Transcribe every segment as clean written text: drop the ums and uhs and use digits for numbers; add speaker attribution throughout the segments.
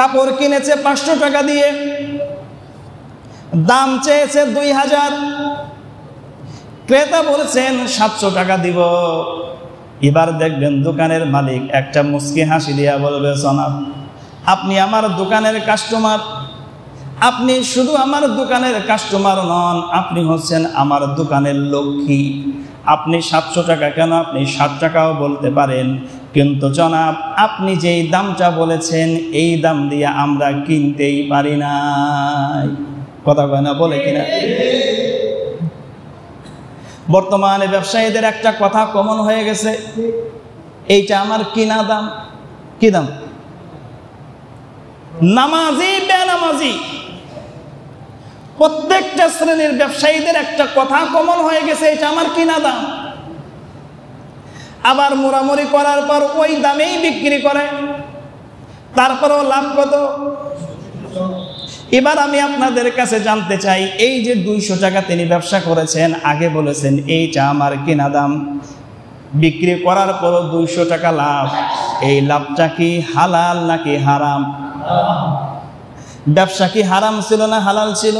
Speaker 1: কাপড় কিনেছে 500 টাকা দিয়ে, দাম চেয়েছে 2000, ক্রেতা বলেছেন 700 টাকা দিব। এবার দেখবেন দোকানের মালিক একটা মুচকি হাসি দিয়া বলবে, জনাব আপনি আমার দোকানের কাস্টমার, আপনি শুধু আমার দোকানের কাস্টমার নন, আপনি হচ্ছেন আমার দোকানের লক্ষ্মী। আপনি 700 টাকা কেন, আপনি 7 টাকাও বলতে পারেন, কিন্তু জনাব আপনি যেই দামটা বলেছেন এই দাম দিয়ে আমরা কিনতেই পারি না। কথা কয় না, বলে কিনা? বর্তমানে ব্যবসায়ীদের একটা কথা কমন হয়ে গেছে, এইটা আমার কিনা দাম। কি দাম? নামাজি বেনামাজি প্রত্যেকটা শ্রেণীর ব্যবসায়ীদের একটা কথা কমন হয়ে গেছে, এটা আমার কিনা দাম। আবার মোড়ামুড়ি করার পর ওই দামেই বিক্রি করে, তারপরেও লাভ কত? এবার আমি আপনাদের কাছে জানতে চাই, এই যে 200 টাকা তিনি ব্যবসা করেছেন, আগে বলেছেন এইটা আমার কিনা দাম, বিক্রি করার পরও 200 টাকা লাভ, এই লাভটা কি হালাল নাকি হারাম? ব্যবসা কি হারাম ছিল না হালাল ছিল?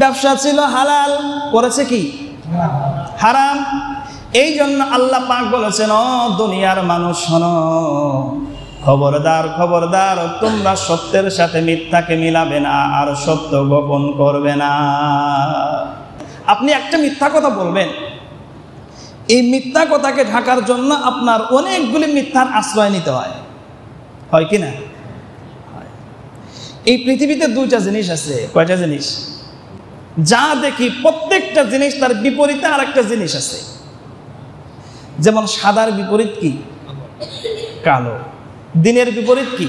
Speaker 1: ব্যবসা ছিল হালাল, করেছে কি হারাম। এই জন্য আল্লাহ পাক বলেছেন, ও দুনিয়ার মানুষ শোনো, খবরদার খবরদার, তোমরা সত্যের সাথে মিথ্যাকে মিলাবে না, আর সত্য গোপন করবে না। আপনি একটা মিথ্যা কথা বলবেন, এই মিথ্যা কথাকে ঢাকার জন্য আপনার অনেকগুলি মিথ্যার আশ্রয় নিতে হয়, হয় কি না? এই পৃথিবীতে 2টা জিনিস আছে। কয়টা জিনিস? যা দেখি প্রত্যেকটা জিনিস তার বিপরীতে আর একটা জিনিস আছে। যেমন সাদার বিপরীত কি? কালো। দিনের বিপরীত কি?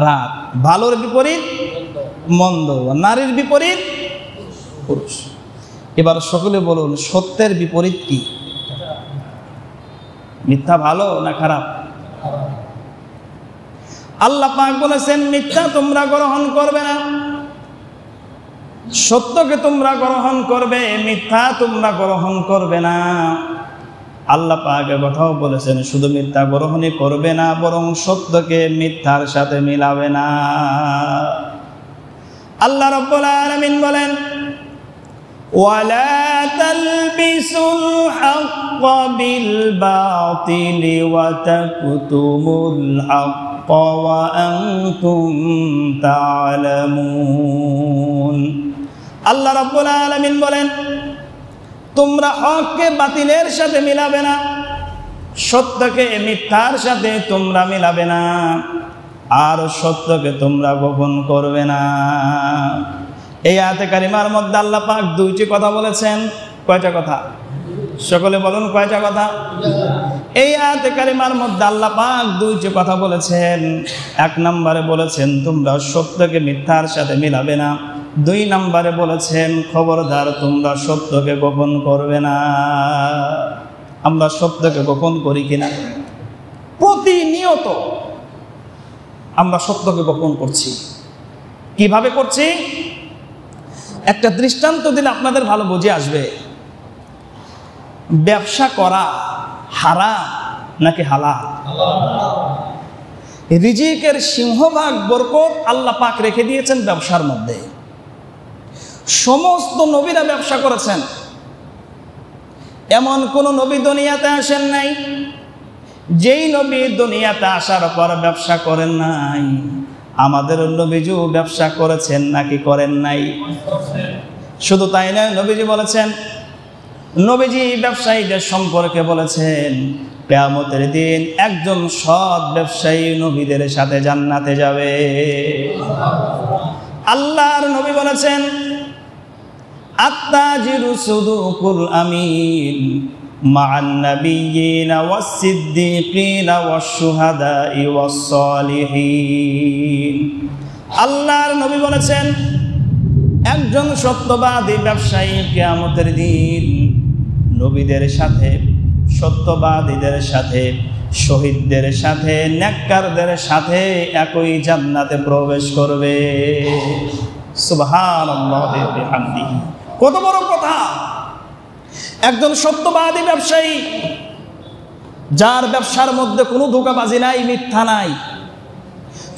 Speaker 1: রাত। ভালোর বিপরীত মন্দ। নারীর বিপরীত পুরুষ। এবার সকলে বলুন, সত্যের বিপরীত কি? মিথ্যা ভালো না খারাপ? আল্লাহ পাক বলেছেন, মিথ্যা তোমরা গ্রহণ করবে না, সত্যকে তোমরা গ্রহণ করবে, মিথ্যা তোমরা গ্রহণ করবে না। আল্লাহ পাক কথাও বলেছেন, শুধু মিথ্যা গ্রহণই করবে না, বরং সত্যকে মিথ্যার সাথে মিলাবে না। আল্লাহ রাব্বুল আলামিন বলেন, ওয়ালা তালবিসুল হাক্কা বিল বাতিলি ওয়া তাকতুমুল হাক্কা ওয়া আনতুম তা'লামুন। আল্লাহ রাব্বুল আলামিন বলেন, তোমরা হককে বাতিলের সাথে মিলাবে না, সত্যকে মিথ্যার সাথে তোমরা মিলাবে না, আর সত্যকে তোমরা গোপন করবে না। এই আয়াতে কারিমার মধ্যে আল্লাহ পাক 2টি কথা বলেছেন। কয়টা কথা? সকলে বলুন, কয়টা কথা? এই আয়াতে কারিমার মধ্যে আল্লাহ পাক 2টি কথা বলেছেন। 1 নম্বরে বলেছেন তোমরা সত্যকে মিথ্যার সাথে মিলাবে না, 2 নম্বরে বলেছেন খবরদার তোমরা সত্যকে গোপন করবে না। আমরা সত্যকে গোপন করি কিনা? প্রতিনিয়ত আমরা সত্যকে গোপন করছি। কিভাবে করছি? একটা দৃষ্টান্ত দিলে আপনাদের ভালো বুঝে আসবে। ব্যবসা করা হারাম নাকি হালাল? রিজিকের সিংহভাগ বরকত আল্লাহ পাক রেখে দিয়েছেন ব্যবসার মধ্যে। সমস্ত নবীরা ব্যবসা করেছেন, এমন কোন নবী দুনিয়াতে আসেন নাই যেই নবী দুনিয়াতে আসার পর ব্যবসা করেন নাই। আমাদের নবীজিও ব্যবসা করেছেন নাকি করেন নাই? শুধু তাই নয়, নবীজি বলেছেন, নবীজি ব্যবসায়ীদের সম্পর্কে বলেছেন, কিয়ামতের দিন একজন সৎ ব্যবসায়ী নবীদের সাথে জান্নাতে যাবে। আল্লাহর নবী বলেছেন, আত্তাজিরু সুদুকুল আমিন মা'আন নাবিয়্যিনা ওয়াস-সিদ্দীকিনা ওয়াশ-শুহাদা'i ওয়াস-সালিহিন। আল্লাহর নবী বলেছেন, একজন সত্যবাদী ব্যবসায়ী কিয়ামতের দিন নবীদের সাথে, সত্যবাদীদের সাথে, শহীদদের সাথে, নেককারদের সাথে একই জান্নাতে প্রবেশ করবে। সুবহানাল্লাহি ওয়া বিহামদিহি। কত বড় কথা! একজন সত্যবাদী ব্যবসায়ী, যার ব্যবসার মধ্যে কোনো ধোঁকাবাজি নাই, মিথ্যা নাই,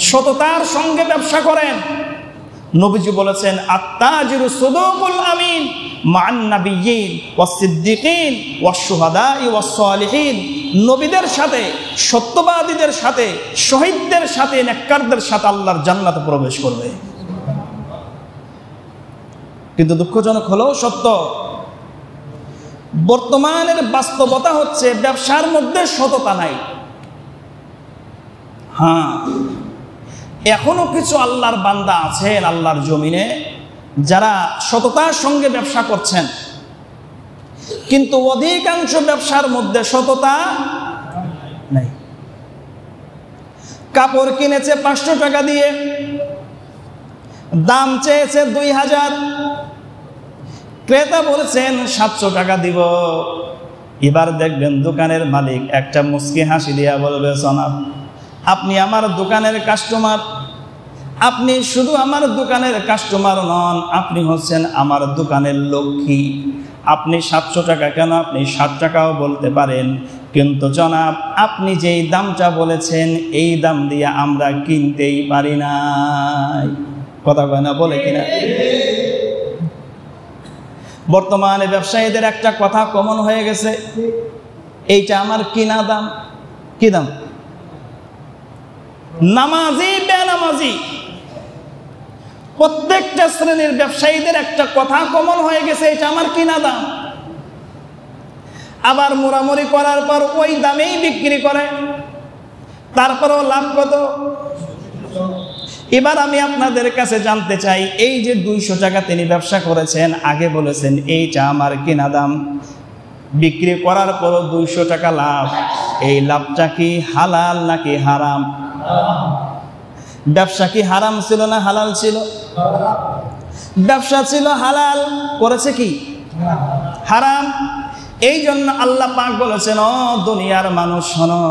Speaker 1: সততার সঙ্গে ব্যবসা করেন। নবীজি বলেছেন আত্তাজিরু সুদুকুল আমিন মান নাবিয়্যিন ওয়াস সিদ্দিকিন ওয়াস শুহাদাই ওয়াস সালিহিন। নবীদের সাথে, সত্যবাদীদের সাথে, শহীদদের সাথে, নেককারদের সাথে আল্লাহর জান্নাতে প্রবেশ করবে। কিন্তু দুঃখজনক হলেও সত্য, বর্তমানের বাস্তবতা হচ্ছে ব্যবসার মধ্যে সততা নাই। হ্যাঁ, এখনো কিছু আল্লাহর বান্দা আছেন আল্লাহর জমিনে যারা সততার সঙ্গে ব্যবসা করছেন, কিন্তু অধিকাংশ ব্যবসার মধ্যে সততা নাই। কাপড় কিনেছে 500 টাকা দিয়ে, দাম চেয়েছে 2000, ক্রেতা বলেছেন 700 টাকা দিব। এবার দেখবেন দোকানের মালিক একটা মুচকি হাসি দিয়া বলবে, জনাব আপনি আমার দোকানের কাস্টমার, আপনি শুধু আমার দোকানের কাস্টমার নন, আপনি হচ্ছেন আমার দোকানের লক্ষ্মী। আপনি 700 টাকা কেন, আপনি 60 টাকাও বলতে পারেন, কিন্তু জনাব আপনি যেই দামটা বলেছেন এই দাম দিয়ে আমরা কিনতেই পারি না। কথা কয় না, বলে কিনা? বর্তমানে ব্যবসায়ীদের একটা কথা কমন হয়ে গেছে, এইটা আমার কিনা দাম। কি দাম? নামাজি বেনামাজি প্রত্যেকটা শ্রেণীর ব্যবসায়ীদের একটা কথা কমন হয়ে গেছে, এটা আমার কিনা দাম। আবার মোড়ামুড়ি করার পর ওই দামেই বিক্রি করে, তারপরও লাভ কত? এবার আমি আপনাদের কাছে জানতে চাই, এই যে 200 টাকা তিনি ব্যবসা করেছেন, আগে বলেছেন এইটা আমার কিনা দাম, বিক্রি করার পরও 200 টাকা লাভ, এই লাভটা কি হালাল নাকি হারাম? ব্যবসা কি হারাম ছিল না হালাল ছিল? ব্যবসা ছিল হালাল, করেছে কি হারাম। এই জন্য আল্লাহ পাক বলেছেন, ও দুনিয়ার মানুষ শোনো,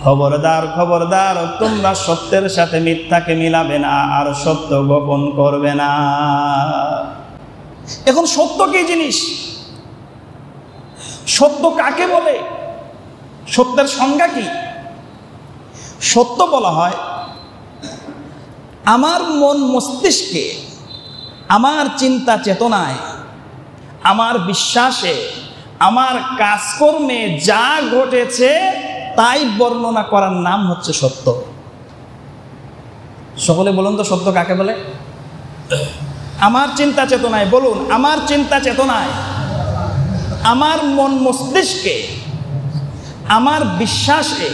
Speaker 1: খবরদার খবরদার, তোমরা সত্যের সাথে মিথ্যাকে মিলাবে না, আর সত্য গোপন করবে না। এখন সত্য কি জিনিস? সত্য কাকে বলে? সত্যের সংজ্ঞা কি? সত্য বলা হয় আমার মন মস্তিষ্কে, আমার চিন্তা চেতনায়, আমার বিশ্বাসে, আমার কাজকর্মে যা ঘটেছে তাই বর্ণনা করার নাম হচ্ছে সত্য। সকলে বলুন তো সত্য কাকে বলে? আমার চিন্তা চেতনায়, বলুন আমার চিন্তা চেতনায়, আমার মন মস্তিষ্কে, আমার বিশ্বাসে,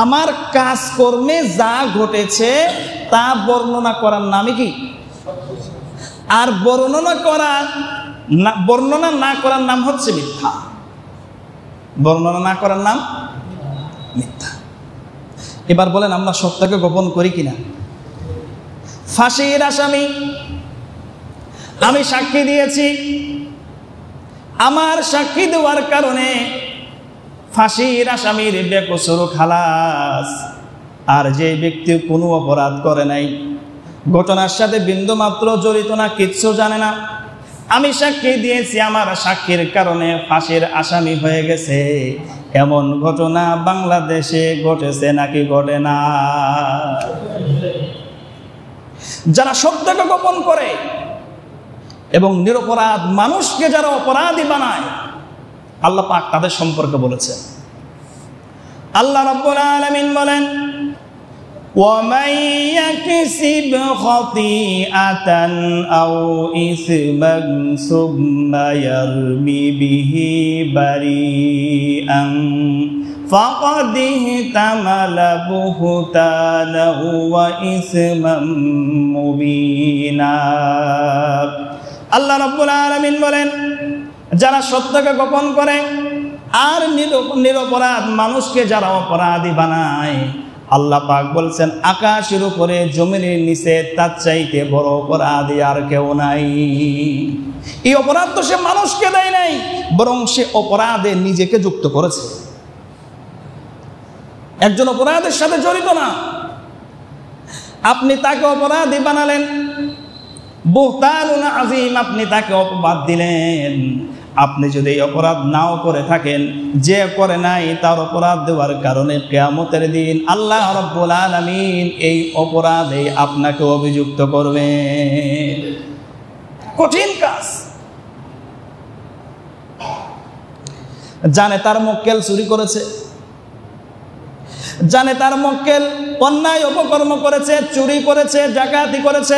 Speaker 1: আমার কাজকর্মে যা ঘটেছে তা বর্ণনা করার নামই কি? আর বর্ণনা না করার নাম হচ্ছে মিথ্যা। বর্ণনা না করার নাম মিথ্যা। এবার বলেন আমরা সত্যকে গোপন করি কিনা? ফাঁসির আসামি, আমি সাক্ষী দিয়েছি, আমার সাক্ষী দেওয়ার কারণে ফাঁসির আসামির বেকসুর খালাস। আর যে ব্যক্তি কোনো অপরাধ করে নাই, ঘটনার সাথে বিন্দু মাত্র জড়িত না, কিচ্ছু জানে না, আমি সাক্ষী দিয়েছি, আমার সাক্ষীর কারণে ফাঁসির আসামি হয়ে গেছে, এমন ঘটনা বাংলাদেশে ঘটেছে নাকি ঘটে না? যারা সত্যকে গোপন করে এবং নিরপরাধ মানুষকে যারা অপরাধী বানায়, আল্লাহ পাক তাদের সম্পর্কে বলেছেন। আল্লাহ রাব্বুল আলামিন বলেন, وَمَن يَكْسِبْ خَطِيئَةً أَوْ إِثْمًا ثُمَّ يَرْمِ بِهِ بَرِيئًا فَقَدِ احْتَمَلَ بُهْتَانًا وَإِثْمًا مُبِينًا। আল্লাহ রাব্বুল আলামিন বলেন, যারা সত্যকে গোপন করে আর নিরপরাধ মানুষকে যারা অপরাধী বানায়, আল্লাহ পাক বলছেন আকাশের উপরে জমিনের নিচে তার চাইতে বড় অপরাধী আর কেউ নাই। এই অপরাধ তো সে মানুষকে দেয় নাই, বরং সে অপরাধে নিজেকে যুক্ত করেছে। একজন অপরাধের সাথে জড়িত না, আপনি তাকে অপরাধী বানালেন, বুহতানুন আযীম, আপনি তাকে অপবাদ দিলেন। আপনি যদি এই অপরাধ নাও করে থাকেন, যে করে নাই তার অপরাধ দেওয়ার কারণে কিয়ামতের দিন আল্লাহ রাব্বুল আলামিন এই অপরাধে আপনাকে অভিযুক্ত করবেন। কঠিন কাজ। জানে তার মক্কেল চুরি করেছে, জানে তার মক্কেল অন্যায় অপকর্ম করেছে, চুরি করেছে, ডাকাতি করেছে,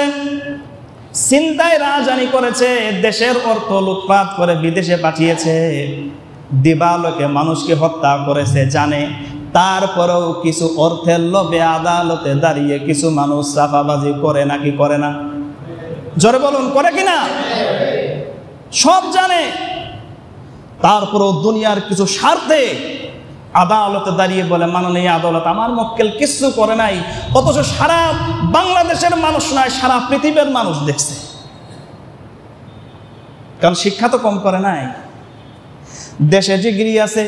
Speaker 1: ছিনতাই রাজধানী করেছে, দেশের অর্থ লুটপাট করে বিদেশে পাঠিয়েছে, দিবালোকে মানুষকে হত্যা করেছে, জানে। তারপরেও কিছু অর্থের লোভে আদালতে দাঁড়িয়ে কিছু মানুষ চাঁদাবাজি করে নাকি করে না? জোরে বলুন, করে কিনা? সব জানে, তারপরেও দুনিয়ার কিছু স্বার্থে আদালতে দাঁড়িয়ে বলে, মাননীয় আদালত, আমার মক্কেল কিছু করে নাই। অথচ সারা বাংলাদেশের মানুষ নয়, সারা পৃথিবীর মানুষ দেখছে। কারণ শিক্ষা তো কম করে নাই। দেশে ডিগ্রি আছে,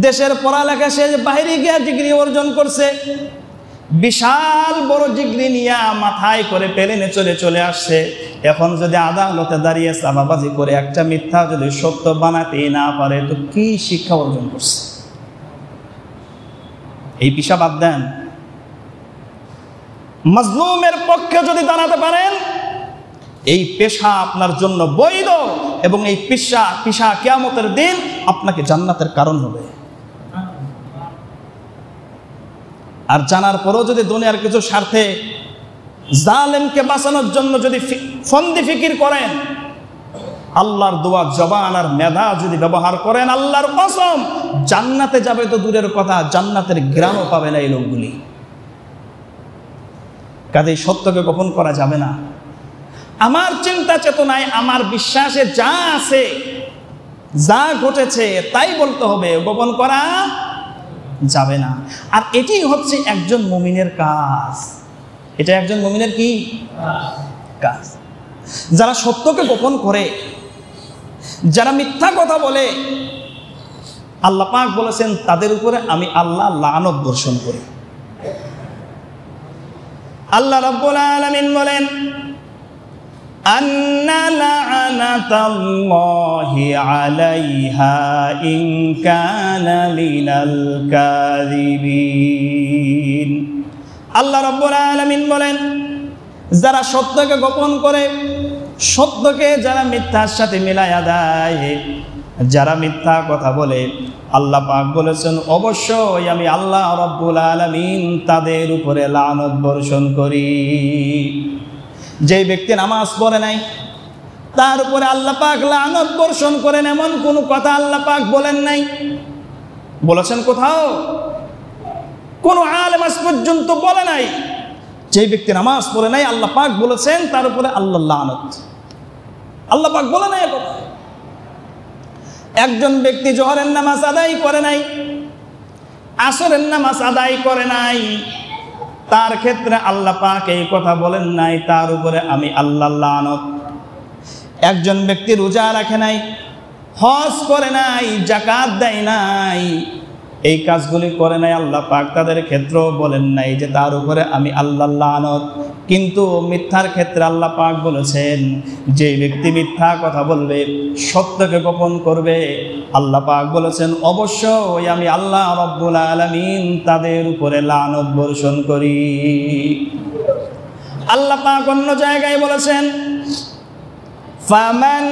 Speaker 1: দেশের পড়ালেখা সে বাইরে গিয়ে ডিগ্রি অর্জন করছে, বিশাল বড় ডিগ্রি নিয়ে মাথায় করে প্লেনে চলে আসছে। এখন যদি আদালতে দাঁড়িয়ে চাঁদাবাজি করে একটা মিথ্যা যদি সত্য বানাতে না পারে, তো কি শিক্ষা অর্জন করছে? এই পেশা বাদ দেন। মাজলুমের পক্ষে যদি দাঁড়াতে পারেন, এই পেশা আপনার জন্য বৈধ, এবং এই পেশা কিয়ামতের দিন আপনাকে জান্নাতের কারণ হবে। আর জানার পরেও যদি দুনিয়ার কিছু স্বার্থে জালেমকে বাঁচানোর জন্য যদি ফন্দি ফিকির করেন, আল্লাহর দোয়া জবান আর মেধা যদি ব্যবহার করেন, আল্লাহর কসম জান্নাতে যাবে তো দূরের কথা, জান্নাতের গ্রামও পাবে না এই লোকগুলি। কাজেই সত্যকে গোপন করা যাবে না। আমার চিন্তা চেতনায়, আমার বিশ্বাসে যা আছে, যা ঘটেছে তাই বলতে হবে, গোপন করা যাবে না। আর এটি হচ্ছে একজন মুমিনের কাজ। এটা একজন মুমিনের কি কাজ? যারা সত্যকে গোপন করে, যারা মিথ্যা কথা বলে, আল্লাহ পাক বলেছেন তাদের উপরে আমি আল্লাহ লানত বর্ষণ করি। আল্লাহ রাব্বুল আলামিন বলেন, আন্না লা'নাতাল্লাহি আলাইহা ইন কানা মিনাল কাযিবিন। আল্লাহ রাব্বুল আলামিন বলেন, যারা সত্যকে গোপন করে, সত্যকে যারা মিথ্যার সাথে মিলায়া দেয়, যারা মিথ্যা কথা বলে, আল্লাহ পাক বলেছেন অবশ্যই আমি আল্লাহ রাব্বুল আলামিন তাদের উপরে লানত বর্ষণ করি। যে ব্যক্তি নামাজ পড়ে নাই, তার উপরে আল্লাহ পাক লানত বর্ষণ করেন, এমন কোন কথা আল্লাহ পাক বলেন নাই। বলেছেন কোথাও? কোন আলেম আজ পর্যন্ত বলে নাই। যে ব্যক্তি নামাজ পড়ে নাই, আল্লাহ পাক বলেছেন তার উপরে আল্লাহ লানত। আল্লাহ পাক বলে নাই কথা। একজন ব্যক্তি জোহরের নামাজ আদায় করে নাই, আসরের নামাজ আদায় করে নাই, তার ক্ষেত্রে আল্লাহ পাক এই কথা বলেন নাই তার উপরে আমি আল্লাহ লানত। একজন ব্যক্তি রোজা রাখে নাই, হজ করে নাই, যাকাত দেয় নাই, এই কাজগুলি করে নাই, আল্লাহ পাক তাদের ক্ষেত্রেও বলেন নাই যে তার উপরে আমি আল্লাহ লানত। কিন্তু মিথ্যার ক্ষেত্রে আল্লাহ পাক বলেছেন, যে ব্যক্তি মিথ্যা কথা বলবে, সত্যকে গোপন করবে, আল্লাহ পাক বলেছেন অবশ্যই আমি আল্লাহ রাব্বুল আলামিন তাদের উপরে লানত বর্ষণ করি। আল্লাহ পাক অন্য জায়গায় বলেছেন, فمن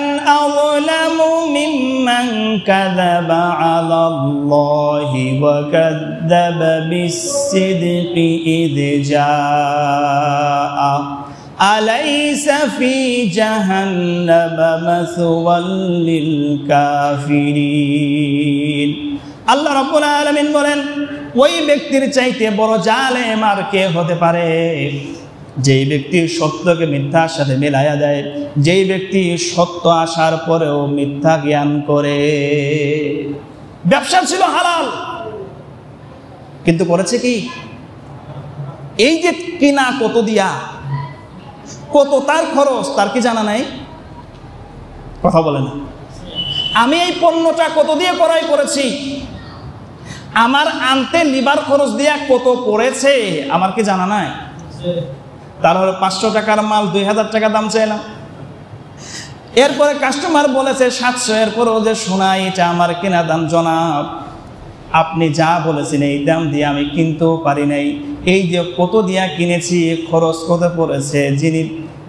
Speaker 1: أظلم ممن كذب على الله وكذب بالصدق إذ جاء أليس في جهنم مثوى للكافرين। আল্লাহ রাব্বুল আলামিন বলেন, ওই ব্যক্তির চাইতে বড় জালেম আর কে হতে পারে? যেই ব্যক্তি সত্যকে মিথ্যার সাথে মেলায়া দেয়, যেই ব্যক্তি সত্য আসার পরেও মিথ্যা জ্ঞান করে। ব্যবসা ছিল হালাল, কিন্তু করেছে কি? এই যে কিনা কত দিয়া, কত তার খরচ, তার কি জানা নাই? কথা বলে না। আমি এই পণ্যটা কত দিয়ে ক্রয় করেছি, আমার আনতে লিভার খরচ দিয়া কত পড়েছে, আমার কি জানা নাই? তার হলো 500 টাকার মাল 2000 টাকা দাম চাইলাম। এরপরে কাস্টমার বলেছে 700, এরপরেও যে শোনা এটা আমার কেনা দাম জনাব, আপনি যা বলেছেন এই দাম দিয়ে আমি কিনতেও পারি নাই, এই যে কত দিয়া কিনেছি, খরচ কত পড়েছে,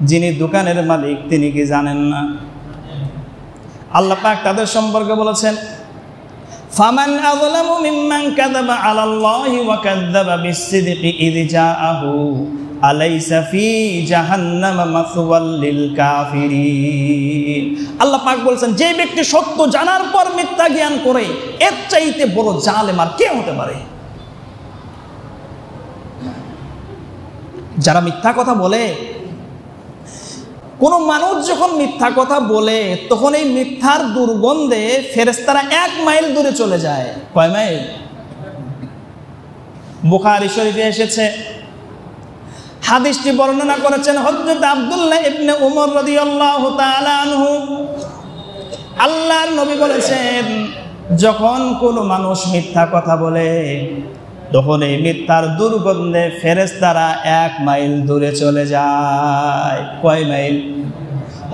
Speaker 1: যিনি দোকানের মালিক তিনি কি জানেন না? আল্লাহ পাক তাদের সম্পর্কে বলেছেন, ফামান আযলামু মিম্মান কাযাবা আলাল্লাহি ওয়া কাযাবা বিস-সিদকি ইয জাআহু আলাইসা ফি জাহান্নামা মাসওয়াল লিল কাফিরিন। আল্লাহ পাক বলেছেন, যে ব্যক্তি সত্য জানার পর মিথ্যা জ্ঞান করে, এর চাইতে বড় জালেম আর কে হতে পারে? যারা মিথ্যা কথা বলে, কোন মানুষ যখন মিথ্যা কথা বলে তখন এই মিথ্যার দুর্গন্ধে ফেরেশতারা 1 মাইল দূরে চলে যায়। কয় মাইল? বুখারী শরীফে এসেছে, হাদিসটি বর্ণনা করেছেন হযরত আব্দুল্লাহ ইবনে উমর রাদিয়াল্লাহু তাআলা আনহু। আল্লাহর নবী বলেছেন, যখন কোনো মানুষ মিথ্যা কথা বলে তখন এই মিথ্যার দুর্গন্ধে ফেরেশতারা 1 মাইল দূরে চলে যায়। কয় মাইল?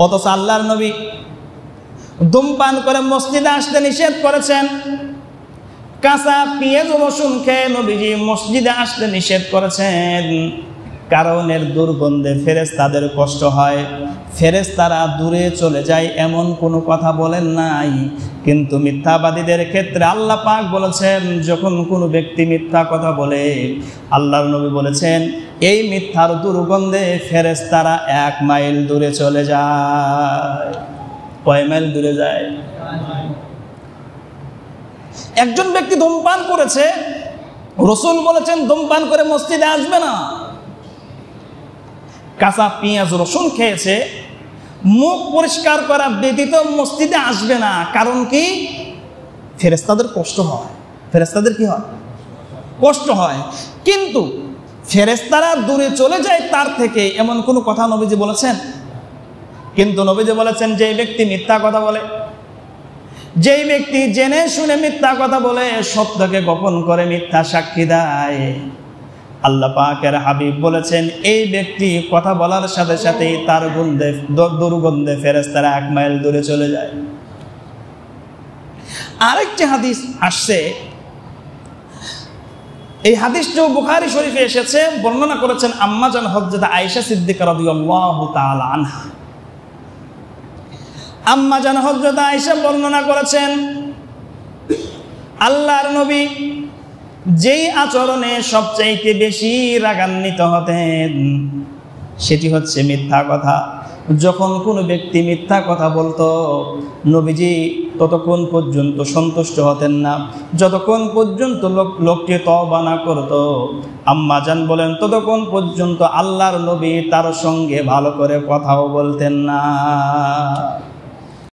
Speaker 1: অথচ আল্লাহর নবী ধূমপান করে মসজিদে আসতে নিষেধ করেছেন, কাঁচা পেঁয়াজ রসুন খেয়ে নবীজি মসজিদে আসতে নিষেধ করেছেন, কারণ এর দুর্গন্ধে ফেরেশতাদের কষ্ট হয়, ফেরেশতারা দূরে চলে যায়, এমন কোনো কথা বলেন নাই। কিন্তু মিথ্যাবাদীদের ক্ষেত্রে আল্লাহ পাক বলেছেন, যখন কোনো ব্যক্তি মিথ্যা কথা বলে, আল্লাহর নবী বলেছেন এই মিথ্যার দুর্গন্ধে ফেরেশতারা 1 মাইল দূরে চলে যায়। কয় মাইল দূরে যায়? একজন ব্যক্তি ধূমপান করেছে, রাসূল বলেছেন ধূমপান করে মসজিদে আসবে না। কাঁচা পেঁয়াজ রসুন খেয়েছে, মুখ পরিষ্কার করা ব্যতীত মসজিদে আসবে না। কারণ কি? ফেরেশতাদের কষ্ট হয়। ফেরেশতাদের কি হয়? কষ্ট হয়। কিন্তু ফেরেশতারা দূরে চলে যায় তার থেকে, এমন কোনো কথা নবীজি বলেছেন? কিন্তু নবীজি বলেছেন, যে ব্যক্তি মিথ্যা কথা বলে, যেই ব্যক্তি জেনে শুনে মিথ্যা কথা বলে, সত্যকে গোপন করে মিথ্যা সাক্ষী দেয়, আল্লাহ পাকের হাবিব বলেছেন এই ব্যক্তি কথা বলার সাথে সাথেই তার দুর্গন্ধে ফেরেশতারা 1 মাইল দূরে চলে যায়। আরেকটি হাদিস আসছে, এই হাদিসটিও বুখারী শরীফে এসেছে, বর্ণনা করেছেন আম্মা জান হযরত আয়েশা সিদ্দিকা রাদিয়াল্লাহু তাআলা আনহা। আম্মা জান হযরত আয়েশা বর্ণনা করেছেন, আল্লাহর নবী যেই আচরণে সবচাইতে বেশি রাগান্বিত হতেন সেটি হচ্ছে মিথ্যা কথা। যখন কোনো ব্যক্তি মিথ্যা কথা বলতো, নবীজি ততক্ষণ পর্যন্ত সন্তুষ্ট হতেন না, যতক্ষণ পর্যন্ত লোকটি তওবা না করত। আম্মা জান বলেন, ততক্ষণ পর্যন্ত আল্লাহর নবী তার সঙ্গে ভালো করে কথাও বলতেন না।